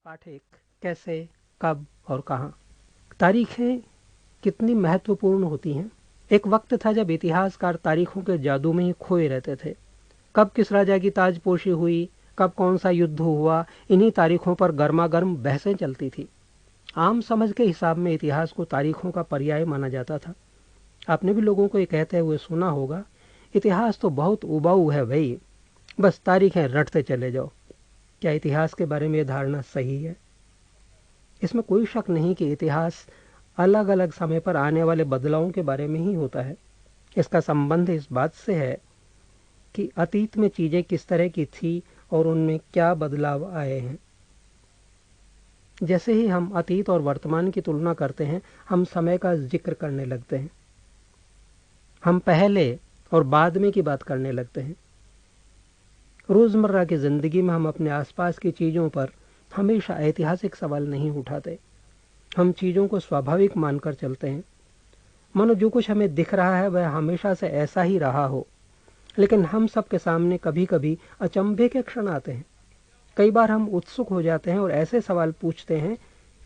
पाठ एक, कैसे, कब और कहाँ। तारीखें कितनी महत्वपूर्ण होती हैं। एक वक्त था जब इतिहासकार तारीखों के जादू में ही खोए रहते थे। कब किस राजा की ताजपोशी हुई, कब कौन सा युद्ध हुआ, इन्हीं तारीखों पर गर्मा गर्म बहसें चलती थी। आम समझ के हिसाब में इतिहास को तारीखों का पर्याय माना जाता था। आपने भी लोगों को ये कहते हुए सुना होगा, इतिहास तो बहुत उबाऊ है भाई, बस तारीखें रटते चले जाओ। क्या इतिहास के बारे में ये धारणा सही है? इसमें कोई शक नहीं कि इतिहास अलग अलग समय पर आने वाले बदलावों के बारे में ही होता है। इसका संबंध इस बात से है कि अतीत में चीजें किस तरह की थी और उनमें क्या बदलाव आए हैं। जैसे ही हम अतीत और वर्तमान की तुलना करते हैं, हम समय का जिक्र करने लगते हैं। हम पहले और बाद में की बात करने लगते हैं। रोजमर्रा की जिंदगी में हम अपने आसपास की चीजों पर हमेशा ऐतिहासिक सवाल नहीं उठाते। हम चीजों को स्वाभाविक मानकर चलते हैं, मानो जो कुछ हमें दिख रहा है वह हमेशा से ऐसा ही रहा हो। लेकिन हम सबके सामने कभी कभी अचंभे के क्षण आते हैं। कई बार हम उत्सुक हो जाते हैं और ऐसे सवाल पूछते हैं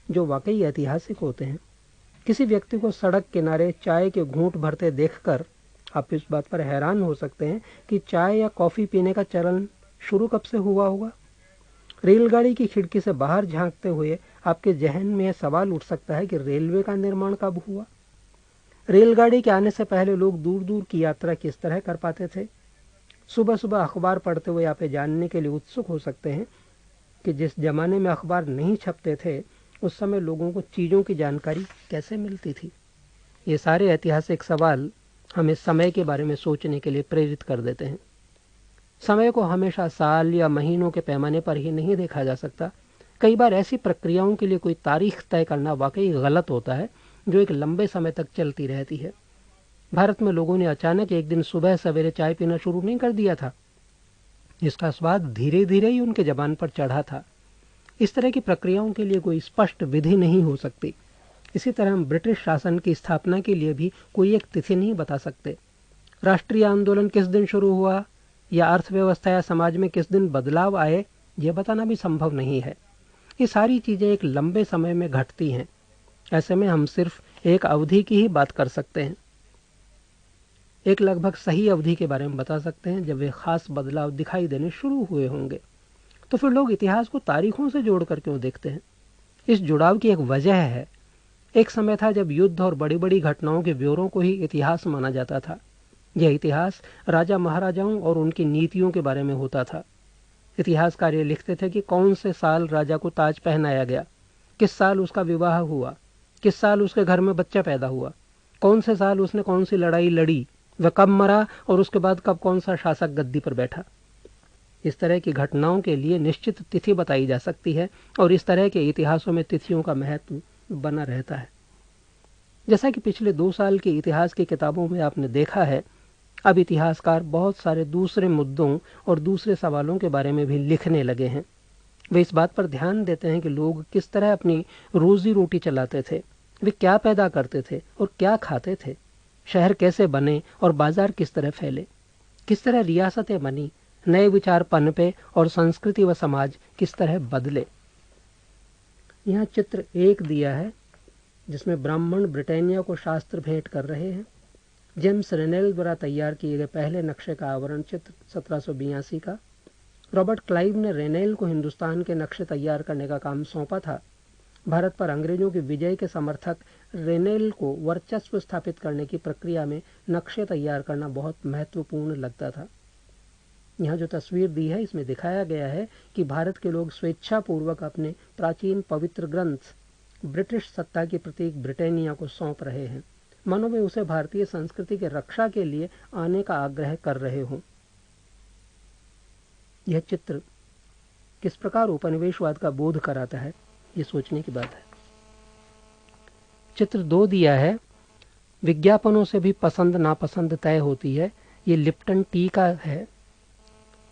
जो वाकई ऐतिहासिक होते हैं। किसी व्यक्ति को सड़क किनारे चाय के घूंट भरते देखकर आप इस बात पर हैरान हो सकते हैं कि चाय या कॉफी पीने का चलन शुरू कब से हुआ होगा। रेलगाड़ी की खिड़की से बाहर झांकते हुए आपके जहन में यह सवाल उठ सकता है कि रेलवे का निर्माण कब हुआ। रेलगाड़ी के आने से पहले लोग दूर दूर की यात्रा किस तरह कर पाते थे। सुबह सुबह अखबार पढ़ते हुए आप ये जानने के लिए उत्सुक हो सकते हैं कि जिस जमाने में अखबार नहीं छपते थे, उस समय लोगों को चीज़ों की जानकारी कैसे मिलती थी। ये सारे ऐतिहासिक सवाल हमें समय के बारे में सोचने के लिए प्रेरित कर देते हैं। समय को हमेशा साल या महीनों के पैमाने पर ही नहीं देखा जा सकता। कई बार ऐसी प्रक्रियाओं के लिए कोई तारीख तय करना वाकई गलत होता है, जो एक लंबे समय तक चलती रहती है। भारत में लोगों ने अचानक एक दिन सुबह सवेरे चाय पीना शुरू नहीं कर दिया था। इसका स्वाद धीरे धीरे ही उनके जबान पर चढ़ा था। इस तरह की प्रक्रियाओं के लिए कोई स्पष्ट विधि नहीं हो सकती। इसी तरह हम ब्रिटिश शासन की स्थापना के लिए भी कोई एक तिथि नहीं बता सकते। राष्ट्रीय आंदोलन किस दिन शुरू हुआ या अर्थव्यवस्था या समाज में किस दिन बदलाव आए, यह बताना भी संभव नहीं है। ये सारी चीजें एक लंबे समय में घटती हैं। ऐसे में हम सिर्फ एक अवधि की ही बात कर सकते हैं। एक लगभग सही अवधि के बारे में बता सकते हैं जब वे खास बदलाव दिखाई देने शुरू हुए होंगे। तो फिर लोग इतिहास को तारीखों से जोड़कर क्यों देखते हैं? इस जुड़ाव की एक वजह है। एक समय था जब युद्ध और बड़ी बड़ी घटनाओं के ब्यौरों को ही इतिहास माना जाता था। यह इतिहास राजा महाराजाओं और उनकी नीतियों के बारे में होता था। इतिहासकार ये लिखते थे कि कौन से साल राजा को ताज पहनाया गया, किस साल उसका विवाह हुआ, किस साल उसके घर में बच्चा पैदा हुआ, कौन से साल उसने कौन सी लड़ाई लड़ी, वह कब मरा और उसके बाद कब कौन सा शासक गद्दी पर बैठा। इस तरह की घटनाओं के लिए निश्चित तिथि बताई जा सकती है और इस तरह के इतिहासों में तिथियों का महत्व बना रहता है। जैसा कि पिछले 2 साल के इतिहास की किताबों में आपने देखा है, अब इतिहासकार बहुत सारे दूसरे मुद्दों और दूसरे सवालों के बारे में भी लिखने लगे हैं। वे इस बात पर ध्यान देते हैं कि लोग किस तरह अपनी रोजी रोटी चलाते थे, वे क्या पैदा करते थे और क्या खाते थे, शहर कैसे बने और बाजार किस तरह फैले, किस तरह रियासतें बनी, नए विचार पनपे और संस्कृति व समाज किस तरह बदले। यहाँ चित्र 1 दिया है जिसमें ब्राह्मण ब्रिटानिया को शास्त्र भेंट कर रहे हैं। जेम्स रेनेल द्वारा तैयार किए गए पहले नक्शे का आवरण चित्र 1782 का। रॉबर्ट क्लाइव ने रेनेल को हिंदुस्तान के नक्शे तैयार करने का काम सौंपा था। भारत पर अंग्रेजों की विजय के समर्थक रेनेल को वर्चस्व स्थापित करने की प्रक्रिया में नक्शे तैयार करना बहुत महत्वपूर्ण लगता था। यहाँ जो तस्वीर दी है, इसमें दिखाया गया है कि भारत के लोग स्वेच्छापूर्वक अपने प्राचीन पवित्र ग्रंथ ब्रिटिश सत्ता की प्रतीक ब्रिटानिया को सौंप रहे हैं, मानो वे उसे भारतीय संस्कृति की रक्षा के लिए आने का आग्रह कर रहे हों। यह चित्र किस प्रकार उपनिवेशवाद का बोध कराता है, ये सोचने की बात है। चित्र 2 दिया है, विज्ञापनों से भी पसंद नापसंद तय होती है। ये लिप्टन टी का है।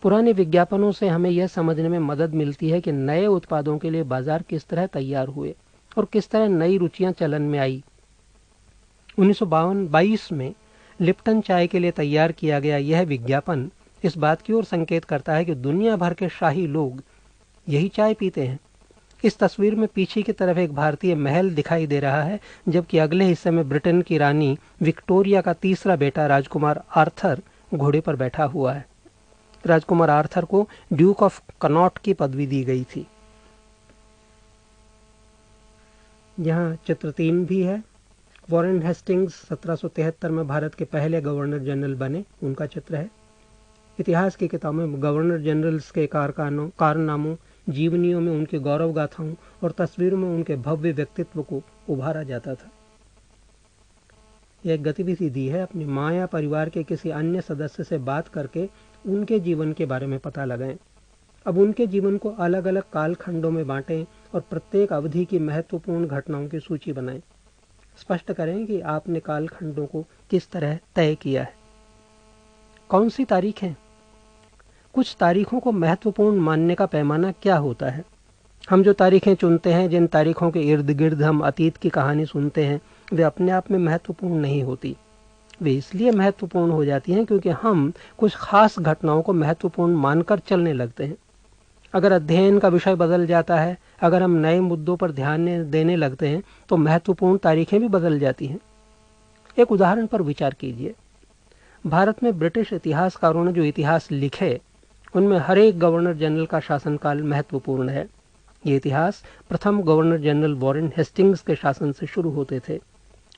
पुराने विज्ञापनों से हमें यह समझने में मदद मिलती है कि नए उत्पादों के लिए बाजार किस तरह तैयार हुए और किस तरह नई रुचियां चलन में आई। 1952 में लिप्टन चाय के लिए तैयार किया गया यह विज्ञापन इस बात की ओर संकेत करता है कि दुनिया भर के शाही लोग यही चाय पीते हैं। इस तस्वीर में पीछे की तरफ एक भारतीय महल दिखाई दे रहा है, जबकि अगले हिस्से में ब्रिटेन की रानी विक्टोरिया का तीसरा बेटा राजकुमार आर्थर घोड़े पर बैठा हुआ है। राजकुमार आर्थर को ड्यूक ऑफ कनॉट की पदवी दी गई थी। यहाँ चित्र 3 भी है। वॉरेन हेस्टिंग्स 1773 में भारत के पहले गवर्नर जनरल बने, उनका चित्र है। इतिहास की किताबों में गवर्नर जनरल्स के कारनामों, जीवनियों में उनके गौरव गाथाओं और तस्वीरों में उनके भव्य व्यक्तित्व को उभारा जाता था। यह एक गतिविधि दी है, अपनी माँ या परिवार के किसी अन्य सदस्य से बात करके उनके जीवन के बारे में पता लगाएं। अब उनके जीवन को अलग अलग कालखंडों में बांटें और प्रत्येक अवधि की महत्वपूर्ण घटनाओं की सूची बनाएं। स्पष्ट करें कि आपने कालखंडों को किस तरह तय किया है। कौन सी तारीख है? कुछ तारीखों को महत्वपूर्ण मानने का पैमाना क्या होता है? हम जो तारीखें चुनते हैं, जिन तारीखों के इर्द गिर्द हम अतीत की कहानी सुनते हैं, वे अपने आप में महत्वपूर्ण नहीं होती। वे इसलिए महत्वपूर्ण हो जाती हैं क्योंकि हम कुछ खास घटनाओं को महत्वपूर्ण मानकर चलने लगते हैं। अगर अध्ययन का विषय बदल जाता है, अगर हम नए मुद्दों पर ध्यान देने लगते हैं, तो महत्वपूर्ण तारीखें भी बदल जाती हैं। एक उदाहरण पर विचार कीजिए। भारत में ब्रिटिश इतिहासकारों ने जो इतिहास लिखे, उनमें हर एक गवर्नर जनरल का शासनकाल महत्वपूर्ण है। ये इतिहास प्रथम गवर्नर जनरल वॉरेन हेस्टिंग्स के शासन से शुरू होते थे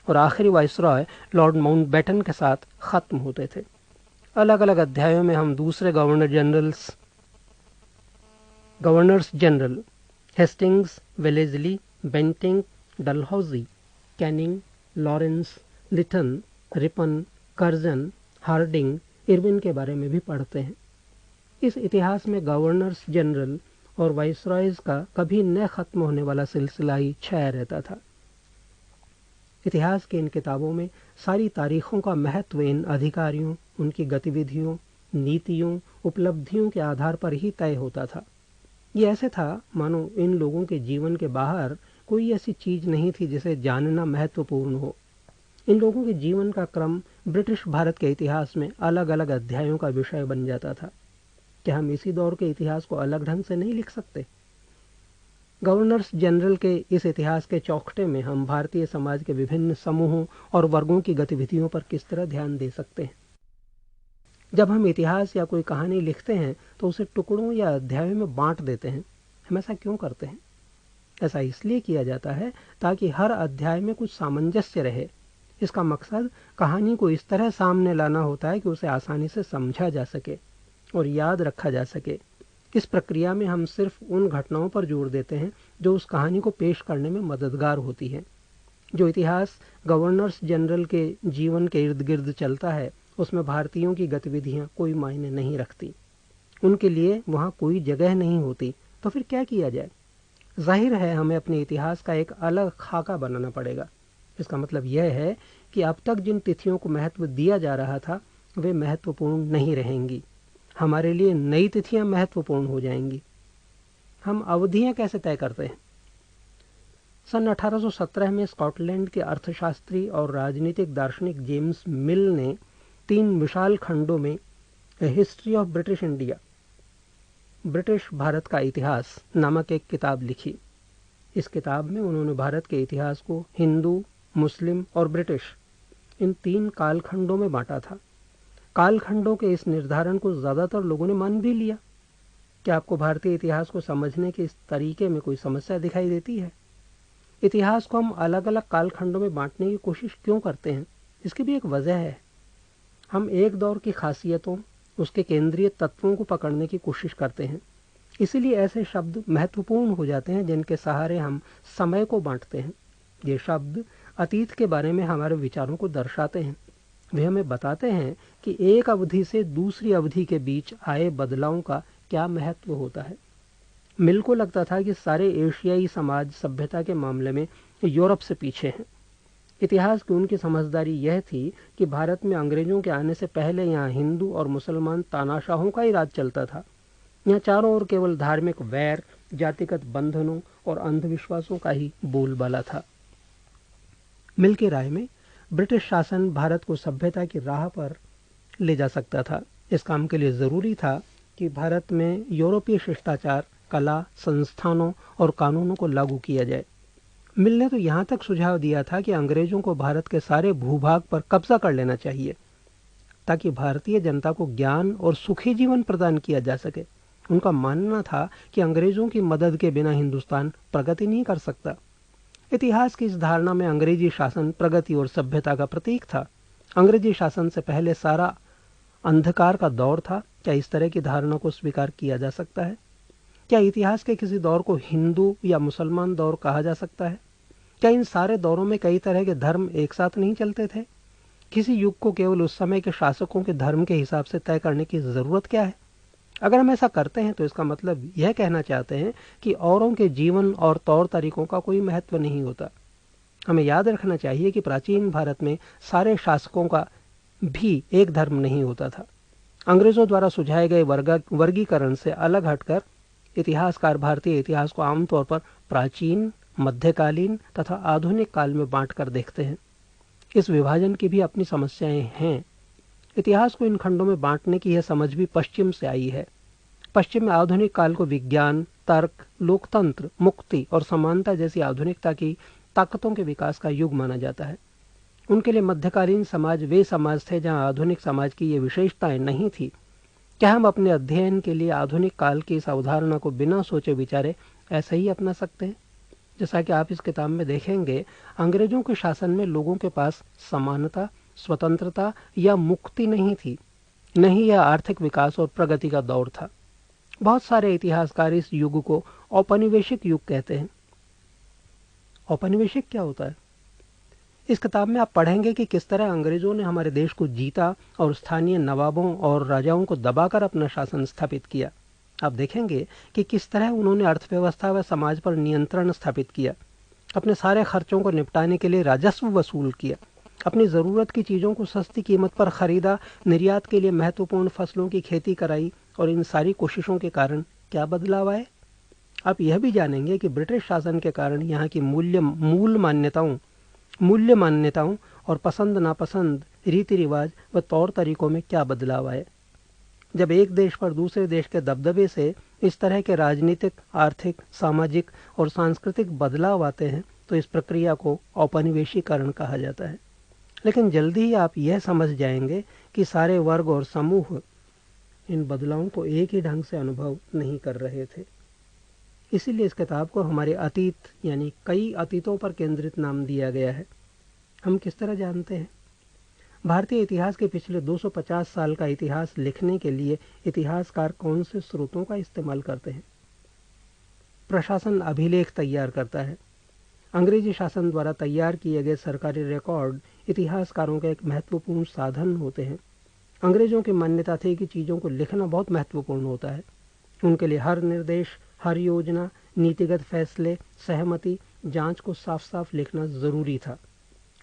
और आखिरी वाइसरॉय लॉर्ड माउंटबेटन के साथ खत्म होते थे। अलग अलग अध्यायों में हम दूसरे governors general Hastings, Wellesley, Bentinck, Dalhousie, Canning, Lawrence, Lytton, Ripon, Curzon, Hardinge, Irwin के बारे में भी पढ़ते हैं। इस इतिहास में गवर्नर्स जनरल और वाइसरॉयज का कभी न खत्म होने वाला सिलसिला ही छाया रहता था। इतिहास की इन किताबों में सारी तारीखों का महत्व इन अधिकारियों, उनकी गतिविधियों, नीतियों, उपलब्धियों के आधार पर ही तय होता था। ये ऐसे था मानो इन लोगों के जीवन के बाहर कोई ऐसी चीज नहीं थी जिसे जानना महत्वपूर्ण हो। इन लोगों के जीवन का क्रम ब्रिटिश भारत के इतिहास में अलग अलग अध्यायों का विषय बन जाता था। क्या हम इसी दौर के इतिहास को अलग ढंग से नहीं लिख सकते? गवर्नर्स जनरल के इस इतिहास के चौखटे में हम भारतीय समाज के विभिन्न समूहों और वर्गों की गतिविधियों पर किस तरह ध्यान दे सकते हैं? जब हम इतिहास या कोई कहानी लिखते हैं तो उसे टुकड़ों या अध्यायों में बांट देते हैं। हम ऐसा क्यों करते हैं? ऐसा इसलिए किया जाता है ताकि हर अध्याय में कुछ सामंजस्य रहे। इसका मकसद कहानी को इस तरह सामने लाना होता है कि उसे आसानी से समझा जा सके और याद रखा जा सके। इस प्रक्रिया में हम सिर्फ उन घटनाओं पर जोर देते हैं जो उस कहानी को पेश करने में मददगार होती हैं। जो इतिहास गवर्नर्स जनरल के जीवन के इर्द गिर्द चलता है, उसमें भारतीयों की गतिविधियां कोई मायने नहीं रखती। उनके लिए वहां कोई जगह नहीं होती। तो फिर क्या किया जाए? जाहिर है हमें अपने इतिहास का एक अलग खाका बनाना पड़ेगा। इसका मतलब यह है कि अब तक जिन तिथियों को महत्व दिया जा रहा था, वे महत्वपूर्ण नहीं रहेंगी। हमारे लिए नई तिथियां महत्वपूर्ण हो जाएंगी। हम अवधियां कैसे तय करते हैं? सन 1817 में स्कॉटलैंड के अर्थशास्त्री और राजनीतिक दार्शनिक जेम्स मिल ने 3 विशाल खंडों में history of British India, British Bharat का इतिहास नामक एक किताब लिखी। इस किताब में उन्होंने भारत के इतिहास को हिंदू, मुस्लिम और ब्रिटिश, इन 3 कालखंडों में बांटा था। कालखंडों के इस निर्धारण को ज्यादातर लोगों ने मान भी लिया। क्या आपको भारतीय इतिहास को समझने के इस तरीके में कोई समस्या दिखाई देती है? इतिहास को हम अलग अलग कालखंडों में बांटने की कोशिश क्यों करते हैं? इसकी भी एक वजह है। हम एक दौर की खासियतों, उसके केंद्रीय तत्वों को पकड़ने की कोशिश करते हैं। इसीलिए ऐसे शब्द महत्वपूर्ण हो जाते हैं जिनके सहारे हम समय को बांटते हैं। ये शब्द अतीत के बारे में हमारे विचारों को दर्शाते हैं। वे हमें बताते हैं कि एक अवधि से दूसरी अवधि के बीच आए बदलावों का क्या महत्व होता है। मिल को लगता था कि सारे एशियाई समाज सभ्यता के मामले में यूरोप से पीछे हैं। इतिहास की उनकी समझदारी यह थी कि भारत में अंग्रेजों के आने से पहले यहाँ हिंदू और मुसलमान तानाशाहों का ही राज चलता था। यहाँ चारों ओर केवल धार्मिक वैर, जातिगत बंधनों और अंधविश्वासों का ही बोलबाला था। मिल की राय में ब्रिटिश शासन भारत को सभ्यता की राह पर ले जा सकता था। इस काम के लिए जरूरी था कि भारत में यूरोपीय शिष्टाचार कला, संस्थानों और कानूनों को लागू किया जाए। मिल ने तो यहाँ तक सुझाव दिया था कि अंग्रेजों को भारत के सारे भूभाग पर कब्जा कर लेना चाहिए ताकि भारतीय जनता को ज्ञान और सुखी जीवन प्रदान किया जा सके। उनका मानना था कि अंग्रेजों की मदद के बिना हिंदुस्तान प्रगति नहीं कर सकता। इतिहास की इस धारणा में अंग्रेजी शासन प्रगति और सभ्यता का प्रतीक था। अंग्रेजी शासन से पहले सारा अंधकार का दौर था। क्या इस तरह की धारणा को स्वीकार किया जा सकता है? क्या इतिहास के किसी दौर को हिंदू या मुसलमान दौर कहा जा सकता है? क्या इन सारे दौरों में कई तरह के धर्म एक साथ नहीं चलते थे? किसी युग को केवल उस समय के शासकों के धर्म के हिसाब से तय करने की जरूरत क्या है? अगर हम ऐसा करते हैं तो इसका मतलब यह कहना चाहते हैं कि औरों के जीवन और तौर तरीकों का कोई महत्व नहीं होता। हमें याद रखना चाहिए कि प्राचीन भारत में सारे शासकों का भी एक धर्म नहीं होता था। अंग्रेजों द्वारा सुझाए गए वर्गीकरण से अलग हटकर इतिहासकार भारतीय इतिहास को आमतौर पर प्राचीन, मध्यकालीन तथा आधुनिक काल में बांटकर देखते हैं। इस विभाजन की भी अपनी समस्याएं हैं। इतिहास को इन खंडों में बांटने की यह समझ भी पश्चिम से आई है। पश्चिम में आधुनिक काल को विज्ञान, तर्क, लोकतंत्र, मुक्ति और समानता जैसी आधुनिकता की ताकतों के विकास का युग माना जाता है। उनके लिए मध्यकालीन समाज वे समाज थे जहां आधुनिक समाज की ये विशेषताएं नहीं थी। क्या हम अपने अध्ययन के लिए आधुनिक काल की इस अवधारणा को बिना सोचे विचारे ऐसे ही अपना सकते हैं? जैसा कि आप इस किताब में देखेंगे, अंग्रेजों के शासन में लोगों के पास समानता, स्वतंत्रता या मुक्ति नहीं थी, नहीं यह आर्थिक विकास और प्रगति का दौर था। बहुत सारे इतिहासकार इस युग को औपनिवेशिक युग कहते हैं। औपनिवेशिक क्या होता है? इस किताब में आप पढ़ेंगे कि किस तरह अंग्रेजों ने हमारे देश को जीता और स्थानीय नवाबों और राजाओं को दबाकर अपना शासन स्थापित किया। आप देखेंगे कि किस तरह उन्होंने अर्थव्यवस्था व समाज पर नियंत्रण स्थापित किया, अपने सारे खर्चों को निपटाने के लिए राजस्व वसूल किया, अपनी ज़रूरत की चीज़ों को सस्ती कीमत पर खरीदा, निर्यात के लिए महत्वपूर्ण फसलों की खेती कराई। और इन सारी कोशिशों के कारण क्या बदलाव आए? आप यह भी जानेंगे कि ब्रिटिश शासन के कारण यहाँ की मूल्य मान्यताओं और पसंद नापसंद, रीति रिवाज व तौर तरीकों में क्या बदलाव आए। जब एक देश पर दूसरे देश के दबदबे से इस तरह के राजनीतिक, आर्थिक, सामाजिक और सांस्कृतिक बदलाव आते हैं तो इस प्रक्रिया को औपनिवेशीकरण कहा जाता है। लेकिन जल्दी ही आप यह समझ जाएंगे कि सारे वर्ग और समूह इन बदलावों को एक ही ढंग से अनुभव नहीं कर रहे थे। इसीलिए इस किताब को हमारे अतीत यानी कई अतीतों पर केंद्रित नाम दिया गया है। हम किस तरह जानते हैं? भारतीय इतिहास के पिछले 250 साल का इतिहास लिखने के लिए इतिहासकार कौन से स्रोतों का इस्तेमाल करते हैं? प्रशासन अभिलेख तैयार करता है। अंग्रेजी शासन द्वारा तैयार किए गए सरकारी रिकॉर्ड इतिहासकारों का एक महत्वपूर्ण साधन होते हैं। अंग्रेजों की मान्यता थी कि चीज़ों को लिखना बहुत महत्वपूर्ण होता है। उनके लिए हर निर्देश, हर योजना, नीतिगत फैसले, सहमति, जांच को साफ साफ लिखना जरूरी था।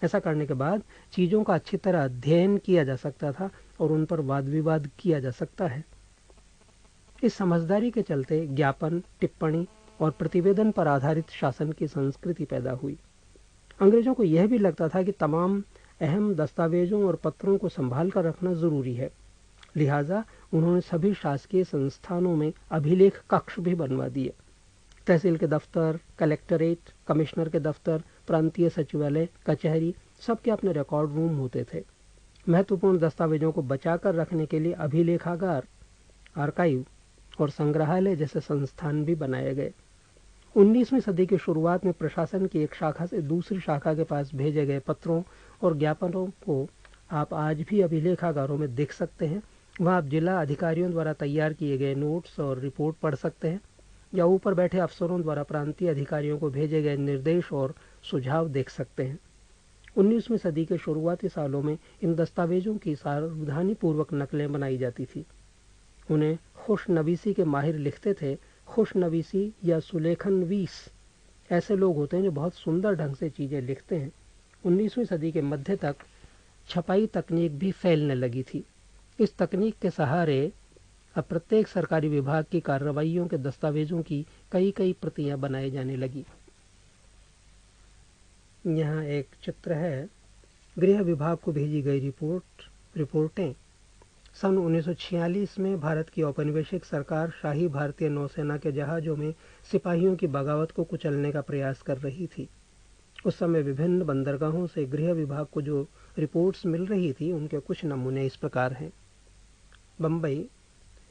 ऐसा करने के बाद चीज़ों का अच्छी तरह अध्ययन किया जा सकता था और उन पर वाद विवाद किया जा सकता है। इस समझदारी के चलते ज्ञापन, टिप्पणी और प्रतिवेदन पर आधारित शासन की संस्कृति पैदा हुई। अंग्रेजों को यह भी लगता था कि तमाम अहम दस्तावेजों और पत्रों को संभाल कर रखना जरूरी है। लिहाजा उन्होंने सभी शासकीय संस्थानों में अभिलेख कक्ष भी बनवा दिए। तहसील के दफ्तर, कलेक्टरेट, कमिश्नर के दफ्तर, प्रांतीय सचिवालय, कचहरी, सबके अपने रिकॉर्ड रूम होते थे। महत्वपूर्ण दस्तावेजों को बचाकर रखने के लिए अभिलेखागार, आर्काइव और संग्रहालय जैसे संस्थान भी बनाए गए। 19वीं सदी की शुरुआत में प्रशासन की एक शाखा से दूसरी शाखा के पास भेजे गए पत्रों और ज्ञापनों को आप आज भी अभिलेखागारों में देख सकते हैं। वहाँ आप जिला अधिकारियों द्वारा तैयार किए गए नोट्स और रिपोर्ट पढ़ सकते हैं या ऊपर बैठे अफसरों द्वारा प्रांतीय अधिकारियों को भेजे गए निर्देश और सुझाव देख सकते हैं। 19वीं सदी के शुरुआती सालों में इन दस्तावेजों की सावधानीपूर्वक नकलें बनाई जाती थी। उन्हें खुशनवीसी के माहिर लिखते थे। खुशनवीसी या सुलेखनवीस ऐसे लोग होते हैं जो बहुत सुंदर ढंग से चीज़ें लिखते हैं। 19वीं सदी के मध्य तक छपाई तकनीक भी फैलने लगी थी। इस तकनीक के सहारे अब प्रत्येक सरकारी विभाग की कार्रवाइयों के दस्तावेजों की कई कई प्रतियां बनाई जाने लगी। यहाँ एक चित्र है, गृह विभाग को भेजी गई रिपोर्टें सन 1946 में भारत की औपनिवेशिक सरकार शाही भारतीय नौसेना के जहाज़ों में सिपाहियों की बगावत को कुचलने का प्रयास कर रही थी। उस समय विभिन्न बंदरगाहों से गृह विभाग को जो रिपोर्ट्स मिल रही थी उनके कुछ नमूने इस प्रकार हैं। बम्बई,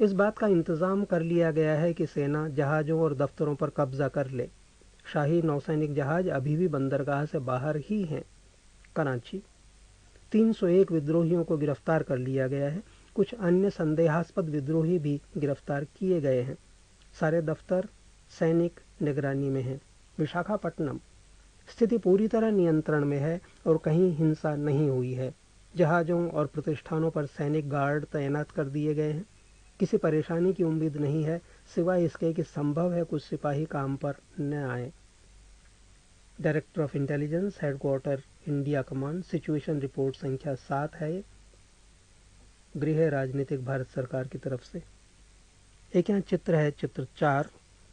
इस बात का इंतज़ाम कर लिया गया है कि सेना जहाज़ों और दफ्तरों पर कब्जा कर ले। शाही नौसैनिक जहाज अभी भी बंदरगाह से बाहर ही हैं। कराची, 301 विद्रोहियों को गिरफ्तार कर लिया गया है। कुछ अन्य संदेहास्पद विद्रोही भी गिरफ्तार किए गए हैं। सारे दफ्तर सैनिक निगरानी में हैं। विशाखापट्टनम, स्थिति पूरी तरह नियंत्रण में है और कहीं हिंसा नहीं हुई है। जहाज़ों और प्रतिष्ठानों पर सैनिक गार्ड तैनात कर दिए गए हैं। किसी परेशानी की उम्मीद नहीं है, सिवाय इसके कि संभव है कुछ सिपाही काम पर न आए। Director of intelligence, headquarter India command, situation report संख्या 7 है, गृह राजनीतिक भारत सरकार की तरफ से। एक यहाँ चित्र है, चित्र 4,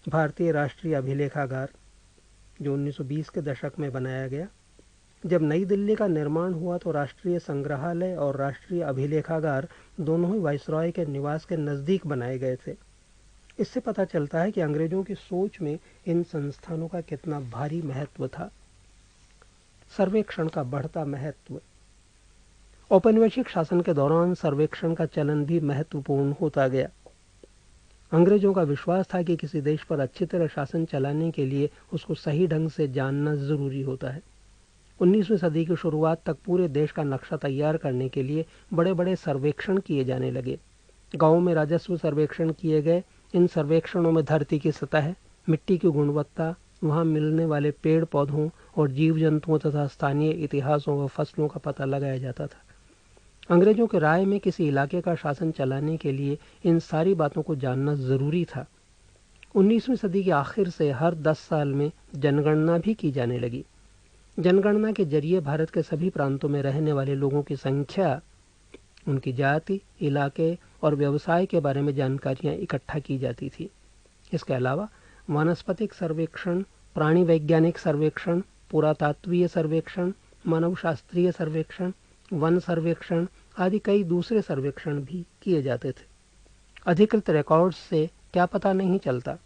भारतीय राष्ट्रीय अभिलेखागार, जो 1920 के दशक में बनाया गया। जब नई दिल्ली का निर्माण हुआ तो राष्ट्रीय संग्रहालय और राष्ट्रीय अभिलेखागार दोनों ही वाइसरॉय के निवास के नज़दीक बनाए गए थे। इससे पता चलता है कि अंग्रेजों की सोच में इन संस्थानों का कितना भारी महत्व था। सर्वेक्षण का बढ़ता महत्व। औपनिवेशिक शासन के दौरान सर्वेक्षण का चलन भी महत्वपूर्ण होता गया। अंग्रेजों का विश्वास था कि किसी देश पर अच्छी तरह शासन चलाने के लिए उसको सही ढंग से जानना जरूरी होता है। 19वीं सदी की शुरुआत तक पूरे देश का नक्शा तैयार करने के लिए बड़े बड़े सर्वेक्षण किए जाने लगे। गांवों में राजस्व सर्वेक्षण किए गए। इन सर्वेक्षणों में धरती की सतह, मिट्टी की गुणवत्ता, वहां मिलने वाले पेड़ पौधों और जीव जंतुओं तथा स्थानीय इतिहासों व फसलों का पता लगाया जाता था। अंग्रेजों के राय में किसी इलाके का शासन चलाने के लिए इन सारी बातों को जानना जरूरी था। 19वीं सदी के आखिर से हर 10 साल में जनगणना भी की जाने लगी। जनगणना के जरिए भारत के सभी प्रांतों में रहने वाले लोगों की संख्या, उनकी जाति, इलाके और व्यवसाय के बारे में जानकारियां इकट्ठा की जाती थी। इसके अलावा वानस्पतिक सर्वेक्षण, प्राणी वैज्ञानिक सर्वेक्षण, पुरातात्वीय सर्वेक्षण, मानवशास्त्रीय सर्वेक्षण, वन सर्वेक्षण आदि कई दूसरे सर्वेक्षण भी किए जाते थे। अधिकृत रिकॉर्ड्स से क्या पता नहीं चलता।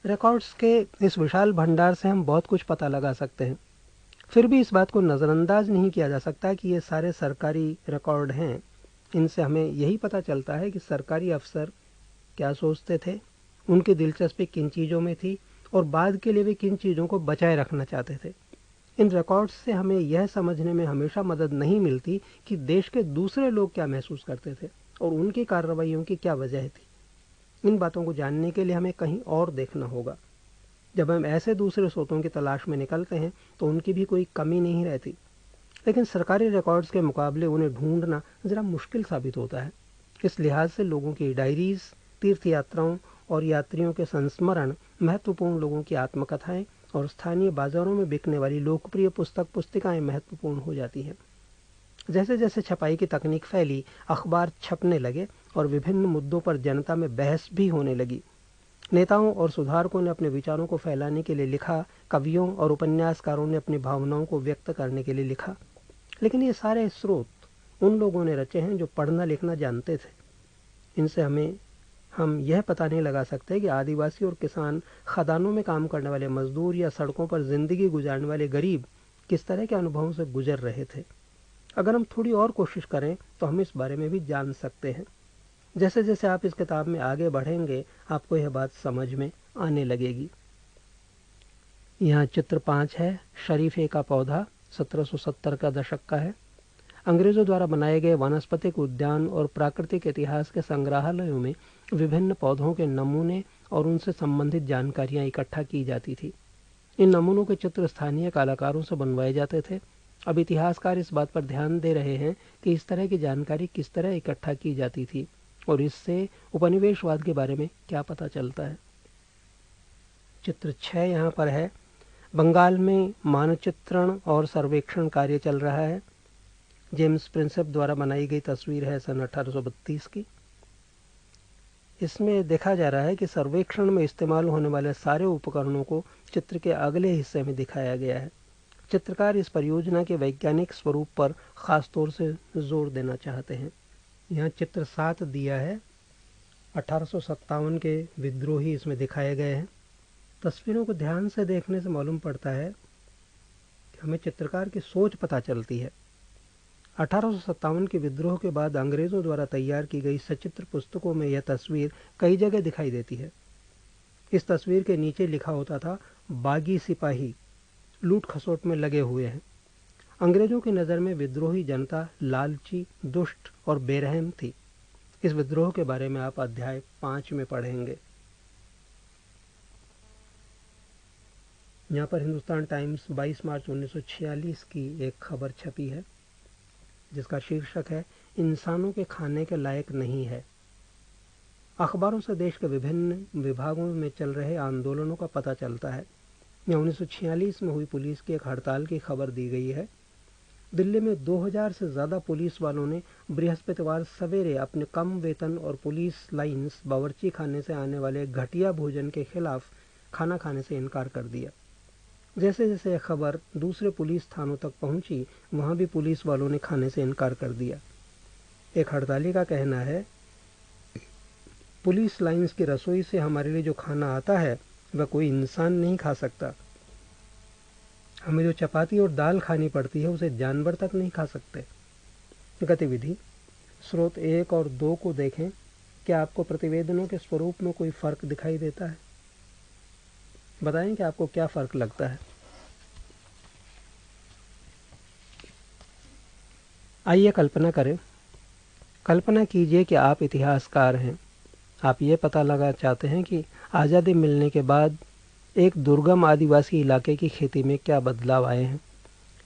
रिकॉर्ड्स के इस विशाल भंडार से हम बहुत कुछ पता लगा सकते हैं। फिर भी इस बात को नज़रअंदाज नहीं किया जा सकता कि ये सारे सरकारी रिकॉर्ड हैं। इनसे हमें यही पता चलता है कि सरकारी अफसर क्या सोचते थे, उनकी दिलचस्पी किन चीज़ों में थी और बाद के लिए वे किन चीज़ों को बचाए रखना चाहते थे। इन रिकॉर्ड्स से हमें यह समझने में हमेशा मदद नहीं मिलती कि देश के दूसरे लोग क्या महसूस करते थे और उनकी कार्रवाइयों की क्या वजह थी। इन बातों को जानने के लिए हमें कहीं और देखना होगा। जब हम ऐसे दूसरे स्रोतों की तलाश में निकलते हैं तो उनकी भी कोई कमी नहीं रहती, लेकिन सरकारी रिकॉर्ड्स के मुकाबले उन्हें ढूंढना ज़रा मुश्किल साबित होता है। इस लिहाज से लोगों की डायरीज, तीर्थ यात्राओं और यात्रियों के संस्मरण, महत्वपूर्ण लोगों की आत्मकथाएं और स्थानीय बाजारों में बिकने वाली लोकप्रिय पुस्तिकाएं महत्वपूर्ण हो जाती हैं। जैसे जैसे छपाई की तकनीक फैली, अखबार छपने लगे और विभिन्न मुद्दों पर जनता में बहस भी होने लगी। नेताओं और सुधारकों ने अपने विचारों को फैलाने के लिए लिखा, कवियों और उपन्यासकारों ने अपनी भावनाओं को व्यक्त करने के लिए लिखा। लेकिन ये सारे स्रोत उन लोगों ने रचे हैं जो पढ़ना लिखना जानते थे। इनसे हम यह पता नहीं लगा सकते कि आदिवासी और किसान, खदानों में काम करने वाले मजदूर या सड़कों पर जिंदगी गुजारने वाले गरीब किस तरह के अनुभवों से गुजर रहे थे। अगर हम थोड़ी और कोशिश करें तो हम इस बारे में भी जान सकते हैं। जैसे जैसे आप इस किताब में आगे बढ़ेंगे आपको यह बात समझ में आने लगेगी। यहाँ चित्र 5 है, शरीफे का पौधा, 1770 का दशक का है। अंग्रेजों द्वारा बनाए गए वनस्पतिक उद्यान और प्राकृतिक इतिहास के संग्रहालयों में विभिन्न पौधों के नमूने और उनसे संबंधित जानकारियां इकट्ठा की जाती थी। इन नमूनों के चित्र स्थानीय कलाकारों से बनवाए जाते थे। अब इतिहासकार इस बात पर ध्यान दे रहे हैं कि इस तरह की जानकारी किस तरह इकट्ठा की जाती थी और इससे उपनिवेशवाद के बारे में क्या पता चलता है। चित्र 6 यहाँ पर है। बंगाल में मानचित्रण और सर्वेक्षण कार्य चल रहा है। जेम्स प्रिंसेप द्वारा बनाई गई तस्वीर है सन 1832 की। इसमें देखा जा रहा है कि सर्वेक्षण में इस्तेमाल होने वाले सारे उपकरणों को चित्र के अगले हिस्से में दिखाया गया है। चित्रकार इस परियोजना के वैज्ञानिक स्वरूप पर खास तौर से जोर देना चाहते हैं। यहाँ चित्र 7 दिया है। 1857 के विद्रोही इसमें दिखाए गए हैं। तस्वीरों को ध्यान से देखने से मालूम पड़ता है कि हमें चित्रकार की सोच पता चलती है। 1857 के विद्रोह के बाद अंग्रेजों द्वारा तैयार की गई सचित्र पुस्तकों में यह तस्वीर कई जगह दिखाई देती है। इस तस्वीर के नीचे लिखा होता था, बागी सिपाही लूट खसोट में लगे हुए हैं। अंग्रेजों की नज़र में विद्रोही जनता लालची, दुष्ट और बेरहम थी। इस विद्रोह के बारे में आप अध्याय 5 में पढ़ेंगे। यहाँ पर हिंदुस्तान टाइम्स 22 मार्च 1946 की एक खबर छपी है जिसका शीर्षक है, इंसानों के खाने के लायक नहीं है। अखबारों से देश के विभिन्न विभागों में चल रहे आंदोलनों का पता चलता है। यहाँ 1946 में हुई पुलिस की एक हड़ताल की खबर दी गई है। दिल्ली में 2000 से ज़्यादा पुलिस वालों ने बृहस्पतिवार सवेरे अपने कम वेतन और पुलिस लाइन्स बावर्ची खाने से आने वाले घटिया भोजन के खिलाफ खाना खाने से इनकार कर दिया। जैसे जैसे यह खबर दूसरे पुलिस थानों तक पहुंची, वहां भी पुलिस वालों ने खाने से इनकार कर दिया। एक हड़ताली का कहना है, पुलिस लाइन्स की रसोई से हमारे लिए जो खाना आता है वह कोई इंसान नहीं खा सकता। हमें जो चपाती और दाल खानी पड़ती है उसे जानवर तक नहीं खा सकते। गतिविधि स्रोत 1 और 2 को देखें। क्या आपको प्रतिवेदनों के स्वरूप में कोई फर्क दिखाई देता है? बताएं कि आपको क्या फर्क लगता है। आइए कल्पना करें। कल्पना कीजिए कि आप इतिहासकार हैं। आप ये पता लगा चाहते हैं कि आज़ादी मिलने के बाद एक दुर्गम आदिवासी इलाके की खेती में क्या बदलाव आए हैं।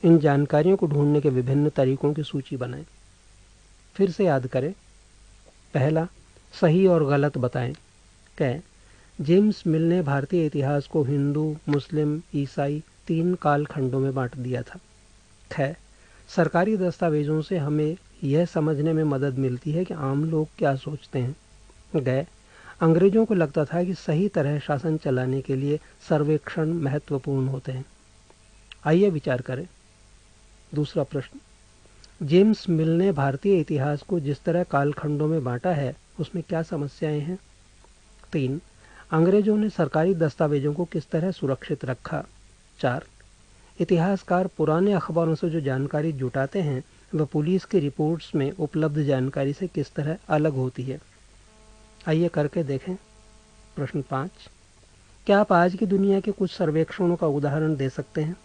इन जानकारियों को ढूंढने के विभिन्न तरीकों की सूची बनाएं। फिर से याद करें। पहला, सही और गलत बताएं। कहें, जेम्स मिल ने भारतीय इतिहास को हिंदू, मुस्लिम, ईसाई 3 कालखंडों में बांट दिया था। ख, सरकारी दस्तावेजों से हमें यह समझने में मदद मिलती है कि आम लोग क्या सोचते हैं। ग, अंग्रेजों को लगता था कि सही तरह शासन चलाने के लिए सर्वेक्षण महत्वपूर्ण होते हैं। आइए विचार करें। दूसरा प्रश्न, जेम्स मिल ने भारतीय इतिहास को जिस तरह कालखंडों में बांटा है उसमें क्या समस्याएं हैं। 3, अंग्रेजों ने सरकारी दस्तावेजों को किस तरह सुरक्षित रखा। 4, इतिहासकार पुराने अखबारों से जो जानकारी जुटाते हैं वह पुलिस की रिपोर्ट्स में उपलब्ध जानकारी से किस तरह अलग होती है। आइए करके देखें। प्रश्न 5, क्या आप आज की दुनिया के कुछ सर्वेक्षणों का उदाहरण दे सकते हैं।